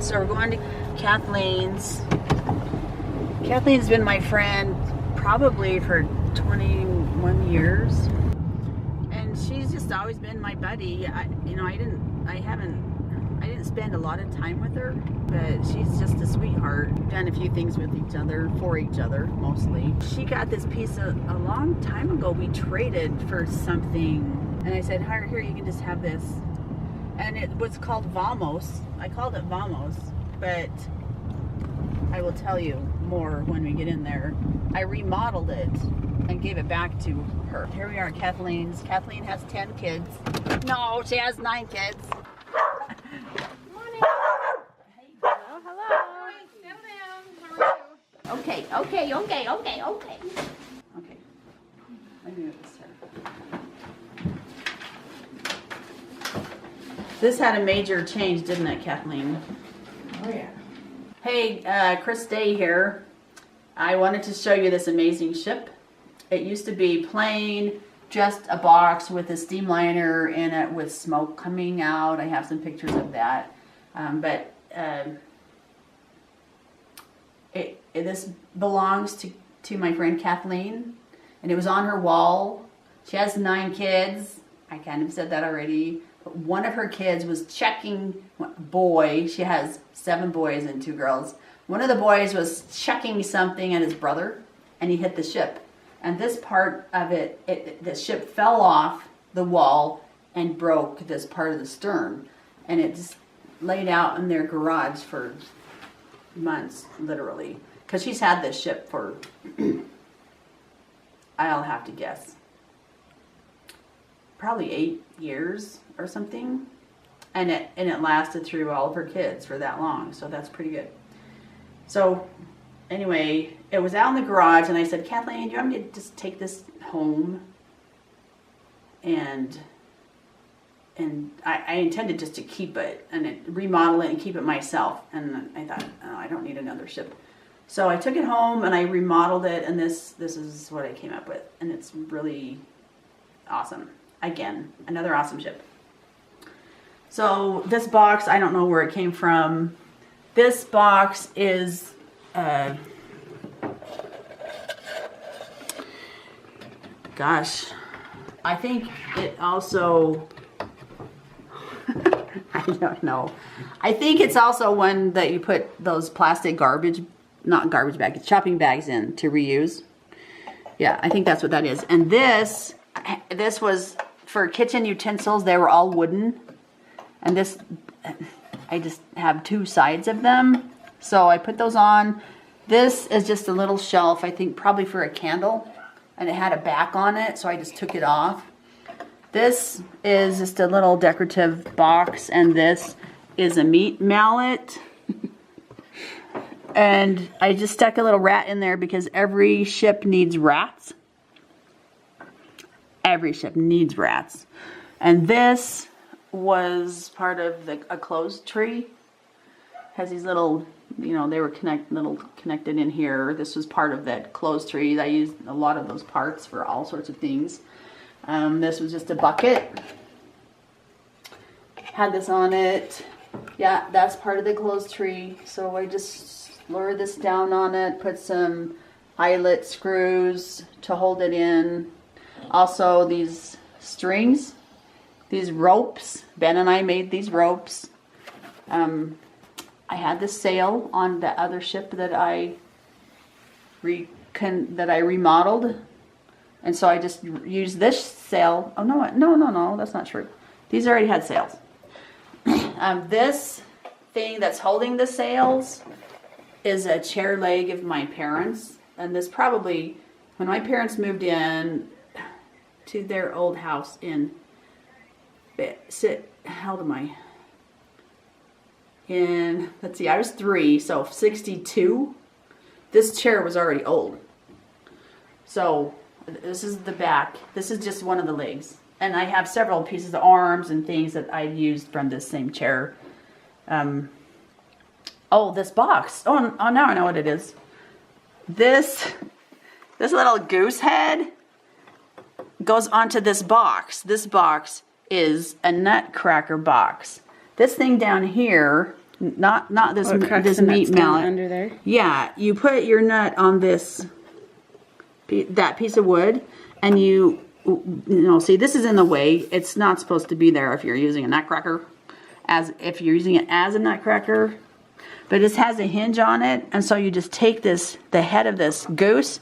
So we're going to Kathleen's. Kathleen's been my friend probably for 21 years. And she's just always been my buddy. I didn't spend a lot of time with her, but she's just a sweetheart. Done a few things with each other, for each other, mostly. She got this piece a long time ago. We traded for something. And I said, here, you can just have this. And it was called Vamos. I called it Vamos, but I will tell you more when we get in there. I remodeled it and gave it back to her. Here we are at Kathleen's. Kathleen has 10 kids. No, she has 9 kids. Morning. Hey, hello. Hi, sit down. How are you? Okay. I knew it was her. This had a major change, didn't it, Kathleen? Oh, yeah. Hey, Kristine here. I wanted to show you this amazing ship. It used to be plain, just a box with a steam liner in it with smoke coming out. I have some pictures of that. This belongs to my friend Kathleen, and it was on her wall. She has 9 kids. I kind of said that already. But one of her kids was checking, she has 7 boys and 2 girls. One of the boys was checking something at his brother, and he hit the ship. And this part of the ship fell off the wall and broke this part of the stern. And it just laid out in their garage for months, literally. Because she's had this ship for, I'll have to guess, probably 8 years or something. And it lasted through all of her kids for that long. So that's pretty good. So anyway, it was out in the garage, and I said, Kathleen, do you want me to just take this home? And I intended just to keep it and remodel it and keep it myself. And I thought, oh, I don't need another ship. So I took it home and I remodeled it, and this is what I came up with. And it's really awesome. Again, another awesome ship. So this box, I don't know where it came from. This box is gosh, I think it also I don't know. I think it's also one that you put those plastic not garbage bags, shopping bags in to reuse. Yeah, I think that's what that is. And this was for kitchen utensils. They were all wooden. And this, I just have 2 sides of them. So I put those on. This is just a little shelf, I think probably for a candle. And it had a back on it, so I just took it off. This is just a little decorative box, and this is a meat mallet. And I just stuck a little rat in there because every ship needs rats. Every ship needs rats. And this was part of a clothes tree. Has these little, they were connected in here. This was part of that clothes tree. I used a lot of those parts for all sorts of things. This was just a bucket. Had this on it. Yeah, that's part of the clothes tree. So I just lowered this down on it, put some eyelet screws to hold it in. Also these strings, these ropes. Ben and I made these ropes. I had this sail on the other ship that I remodeled, and so I just used this sail. Oh no, that's not true. These already had sails. This thing that's holding the sails is a chair leg of my parents, and this probably when my parents moved in to their old house in how old am I? Let's see, I was 3, so 62. This chair was already old. So this is the back. This is just one of the legs. And I have several pieces of arms and things that I used from this same chair. Oh, this box. Oh, now I know what it is. This little goose head goes onto this box. This box is a nutcracker box. This thing down here not this Cracks this the nuts meat down mallet. under there. Yeah, you put your nut on that piece of wood, and you know, see, this is in the way. It's not supposed to be there if you're using a nutcracker, if you're using it as a nutcracker. But it has a hinge on it, and so you just take the head of this goose,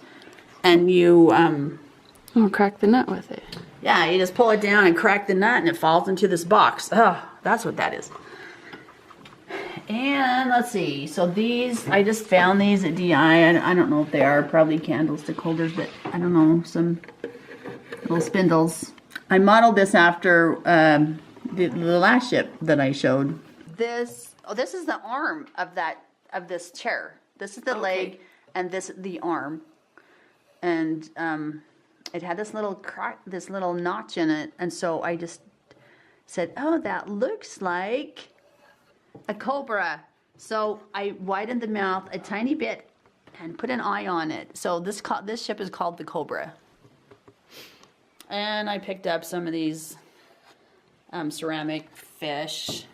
and you I'll crack the nut with it. yeah, you just pull it down and crack the nut, and it falls into this box. Oh, that's what that is. And let's see. So these, I just found these at DI. I don't know if they are probably candlestick holders, but I don't know, some little spindles. I modeled this after the last ship that I showed. This is the arm of this chair. This is the leg, and this the arm. And it had this little notch in it, and so I just said, "Oh, that looks like a cobra." So I widened the mouth a tiny bit and put an eye on it. So this ship is called the Cobra. And I picked up some of these ceramic fish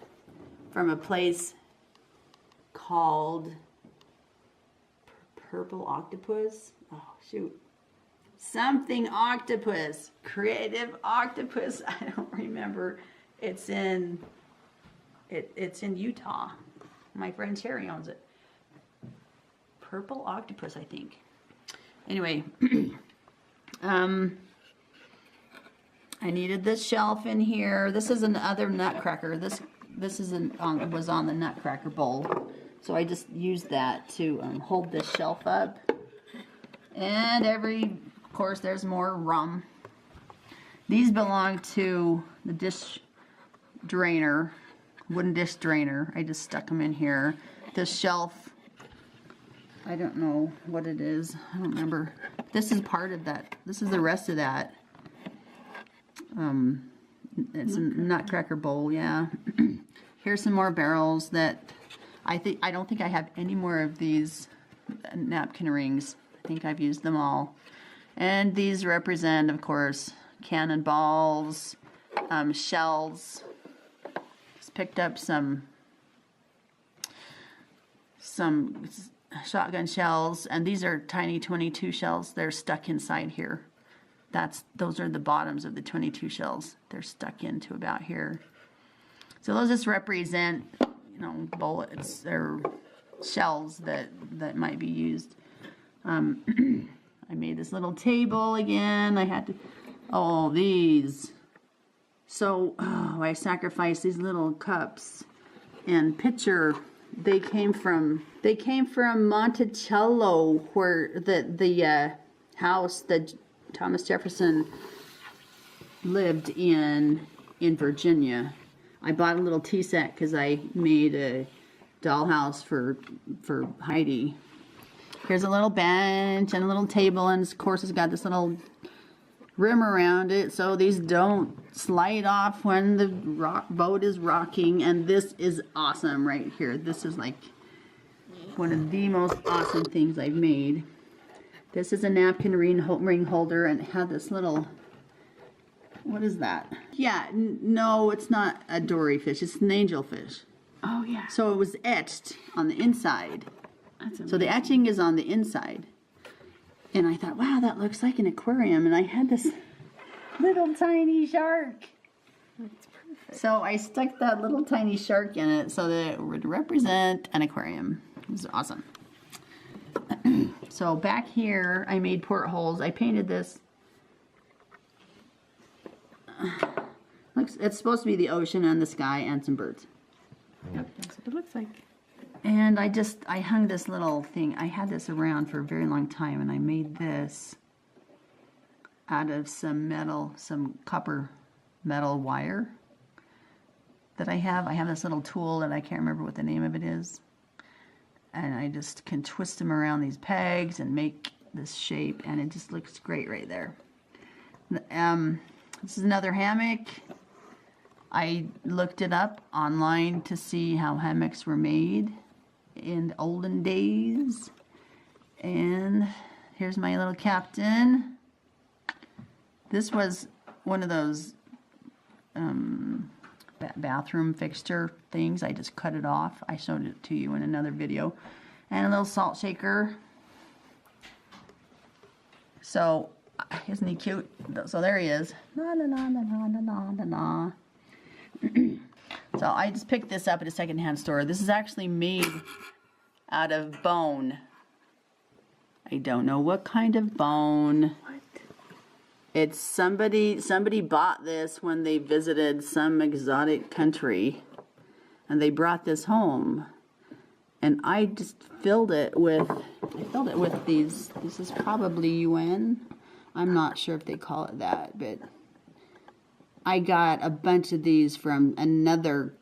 from a place called Purple Octopus. Oh, shoot. Something octopus. Creative octopus. I don't remember. It's in Utah. My friend Terry owns it. Purple octopus, I think. Anyway, I needed this shelf in here. This is another nutcracker. This was on the nutcracker bowl, so I just used that to hold this shelf up. And of course, there's more rum. These belong to the dish drainer, wooden dish drainer. I just stuck them in here. This shelf, I don't know what it is. I don't remember. This is part of that. This is the rest of that. It's a nutcracker bowl, yeah. Here's some more barrels that I don't think I have any more of these napkin rings. I think I've used them all. And these represent, of course, cannonballs, shells. Just picked up some shotgun shells, and these are tiny 22 shells. They're stuck inside here. Those are the bottoms of the 22 shells. They're stuck into about here. So those just represent, bullets or shells that might be used. I made this little table again. I had to, these. So, I sacrificed these little cups and pitcher. They came from Monticello, where the house that Thomas Jefferson lived in Virginia. I bought a little tea set because I made a dollhouse for Heidi. Here's a little bench and a little table, and of course it's got this little rim around it so these don't slide off when the boat is rocking. And this is awesome right here. This is like one of the most awesome things I've made. This is a napkin ring holder, and it had this little, what is that? Yeah, no, it's not a dory fish. It's an angelfish. Oh, yeah. So it was etched on the inside. That's amazing. So the etching is on the inside. And I thought, wow, that looks like an aquarium. And I had this little tiny shark. That's perfect. So I stuck that little tiny shark in it so that it would represent an aquarium. It was awesome. So back here, I made portholes. I painted this. It's supposed to be the ocean and the sky and some birds. Yep, that's what it looks like. And I hung this little thing. I had this around for a very long time, and I made this out of some copper metal wire that I have. I have this little tool, and I can't remember what the name of it is. And I just can twist them around these pegs and make this shape, and it just looks great right there. This is another hammock. I looked it up online to see how hammocks were made in the olden days. And here's my little captain. This was one of those bathroom fixture things. I just cut it off. I showed it to you in another video. And a little salt shaker. So, isn't he cute? So there he is. La la la la la la la la. So I just picked this up at a secondhand store. This is actually made out of bone. I don't know what kind of bone. What? It's somebody bought this when they visited some exotic country, and they brought this home. And I just filled it with these. This is probably UN. I'm not sure if they call it that, but I got a bunch of these from another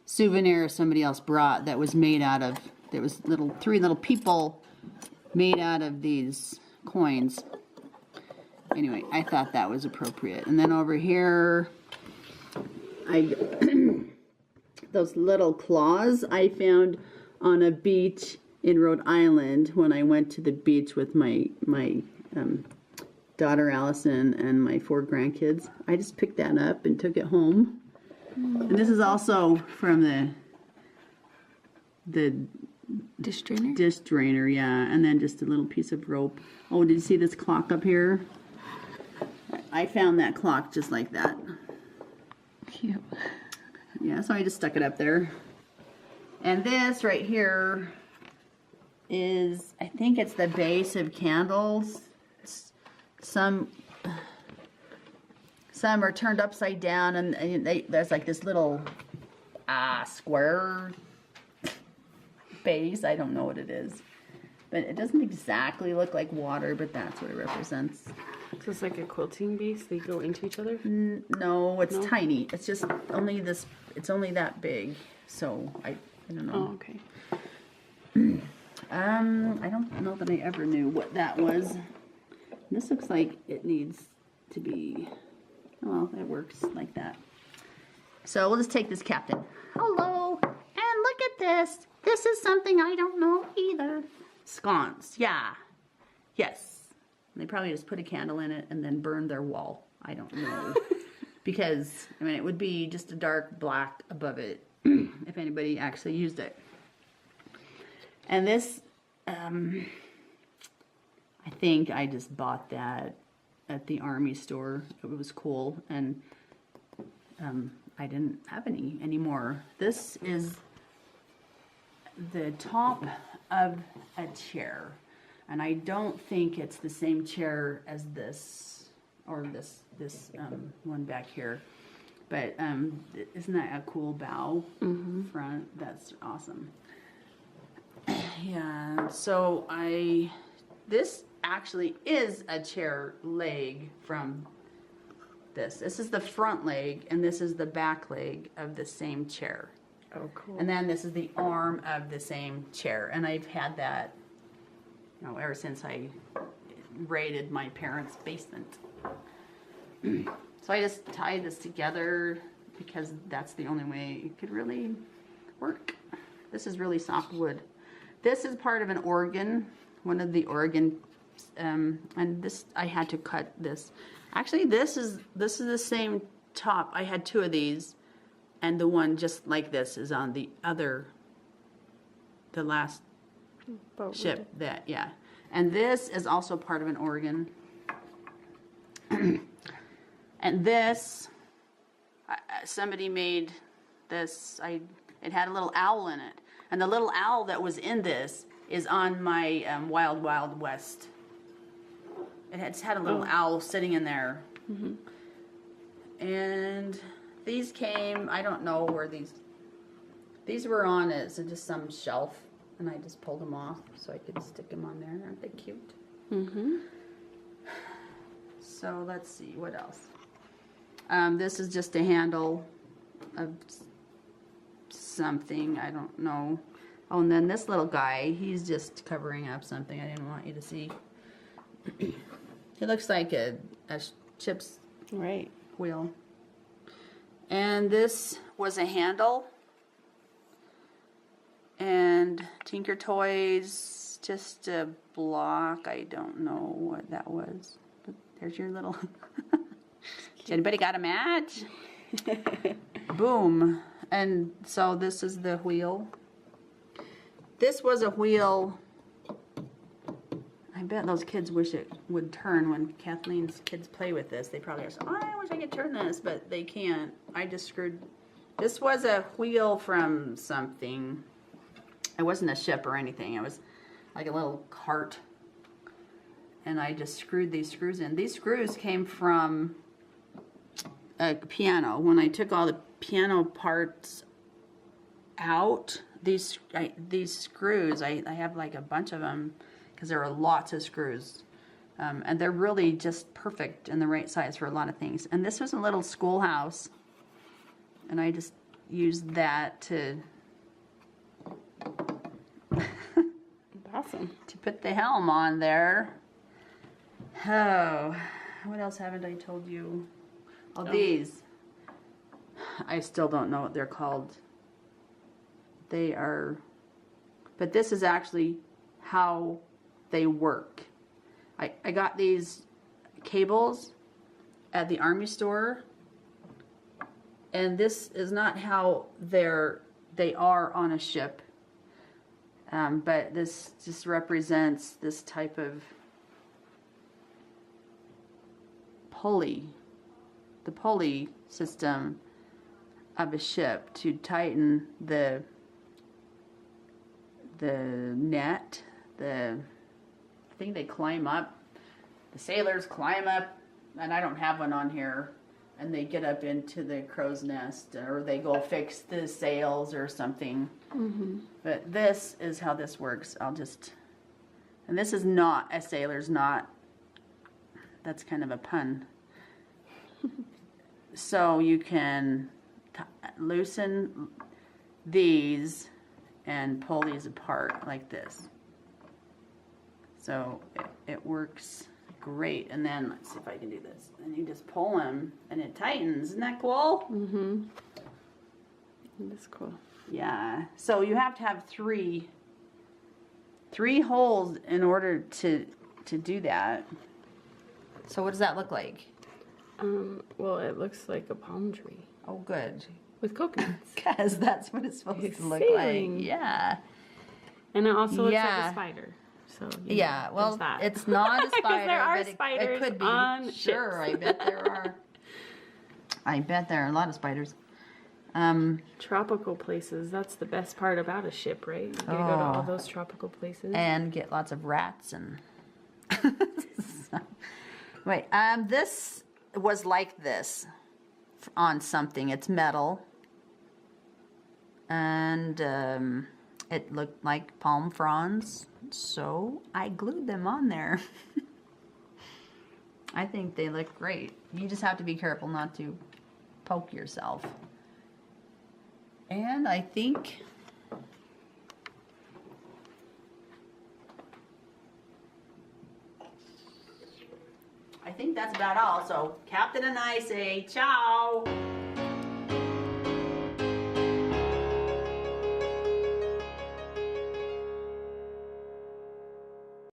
souvenir somebody else brought that was made out of, there was three little people made out of these coins. Anyway, I thought that was appropriate. And then over here, those little claws I found on a beach in Rhode Island when I went to the beach with my daughter Allison and my 4 grandkids. I just picked that up and took it home. And this is also from the Dish drainer? dish drainer, yeah. And then just a little piece of rope. Oh, did you see this clock up here? I found that clock just like that. Cute. Yeah, so I just stuck it up there. And this right here is, I think it's the base of candles. Some are turned upside down, and there's like this little square base. I don't know what it is, but it doesn't exactly look like water, but that's what it represents. So it's like a quilting base. They go into each other. No, it's No? tiny. It's just only this. It's only that big. So I don't know. Oh, okay. I don't know that I ever knew what that was. This looks like it needs to be, well, it works like that. So we'll just take this captain. Hello, and look at this. This is something I don't know either. Sconce, yeah. Yes. They probably just put a candle in it and then burned their wall. I don't know. Because, I mean, it would be just a dark black above it if anybody actually used it. And this, I think I just bought that at the Army store. It was cool, and I didn't have any anymore. This is the top of a chair, and I don't think it's the same chair as this, or this one back here. But isn't that a cool bow front? That's awesome. Yeah, so this actually is a chair leg from this. This is the front leg, and this is the back leg of the same chair. Oh, cool. And then this is the arm of the same chair. And I've had that, ever since I raided my parents' basement. So I just tied this together because that's the only way it could really work. This is really soft wood. This is part of an organ, one of the organ, and this, I had to cut this. Actually, this is the same top. I had 2 of these, and the one just like this is on the last Boat ship. That, yeah. And this is also part of an organ. And this, somebody made this. It had a little owl in it. And the little owl that was in this is on my Wild Wild West. It had a little owl sitting in there. Mm-hmm. And these came, I don't know where these were on it, so just some shelf. And I just pulled them off so I could stick them on there. Aren't they cute? Mm-hmm. So let's see, what else? This is just a handle of something, I don't know. Oh, and then this little guy, he's just covering up something I didn't want you to see. It looks like a chips Right. wheel. And this was a handle. And Tinker Toys, just a block. I don't know what that was. But there's your little Anybody got a match? Boom. And so this is the wheel. This was a wheel. I bet those kids wish it would turn when Kathleen's kids play with this. They probably are, oh, I wish I could turn this, but they can't. I just screwed. This was a wheel from something. It wasn't a ship or anything. It was like a little cart. And I just screwed these screws in. These screws came from a piano. When I took all the piano parts out, these screws, I have like a bunch of them because there are lots of screws. And they're really just perfect and the right size for a lot of things. And this was a little schoolhouse. And I just used that to Awesome. to put the helm on there. Oh, what else haven't I told you? Oh, these. I still don't know what they're called. They are, but this is actually how they work. I got these cables at the Army store, and this is not how they are on a ship. But this just represents this type of pulley, the pulley system of a ship to tighten the net. I think they climb up. The sailors climb up, and I don't have one on here. And they get up into the crow's nest, or they go fix the sails or something. Mm-hmm. But this is how this works. And this is not a sailor's knot. That's kind of a pun. So you can loosen these and pull these apart like this. So it works great. And then let's see if I can do this. And you just pull them and it tightens. Isn't that cool? Mm-hmm. That's cool. Yeah. So you have to have three holes in order to do that. So what does that look like? Well, it looks like a palm tree Oh, good. with coconuts. Because that's what it's supposed It's to look sailing. like. Yeah. And it also looks like Yeah. a spider. So Yeah, well, there's that. it's not a 'Cause spider, there are but it spiders could be. on Sure, ships. I bet there are. I bet there are a lot of spiders. Tropical places, that's the best part about a ship, right? You get to go to all those tropical places. And get lots of rats and. Wait, this was like this on something. It's metal, and it looked like palm fronds, so I glued them on there. I think they look great. You just have to be careful not to poke yourself. And I think that's about all. So Captain and I say ciao.